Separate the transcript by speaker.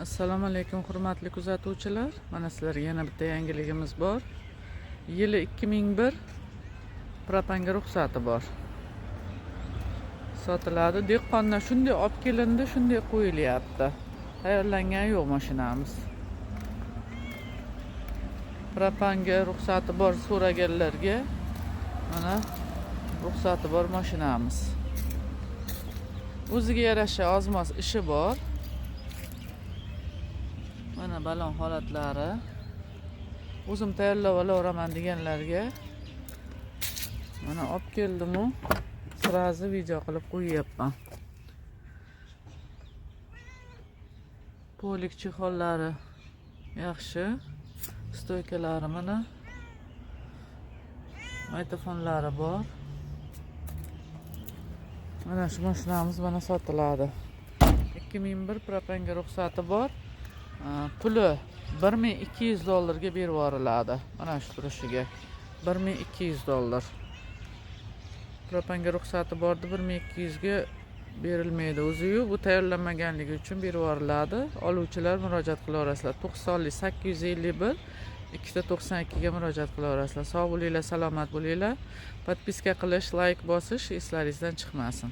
Speaker 1: Assalomu alaykum hurmatli kuzatuvchilar. Mana sizlarga yana bitta yangiligimiz bor. Yili 2001 propanga ruxsati bor. Sotiladi. Dehqonlar shunday olib kelindi, shunday qo'yilyapti. Tayyorlangan yo'q mashinamiz. Propanga ruxsati bor so'raganlarga mana ruxsati bor mashinamiz. O'ziga yarasha ozmoz ishi bor. Mana balon holatlari. O'zim tayyorlab olaman deganlarga mana olib keldim-u, sirazi video qilib qo'yyapman. Polik chexollari yaxshi. Stoykalari mana. Maytofonlari bor. Mana shu mashinamiz mana sotiladi. 2001 propanga ruxsati bor. Puli $1200 ga berib yuboriladi. Mana shu turishiga $1200. Propanga ruxsati bordi, 1200 ga berilmaydi o'zi-yu, bu tayyorlanmaganligi uchun berib yuboriladi. Oluvchilar murojaat qilaverasizlar. 90 851 292 ga murojaat qilaverasizlar. Sog' bo'linglar, salomat bo'linglar. Podpiska qilish, like bosish eslaringizdan chiqmasin.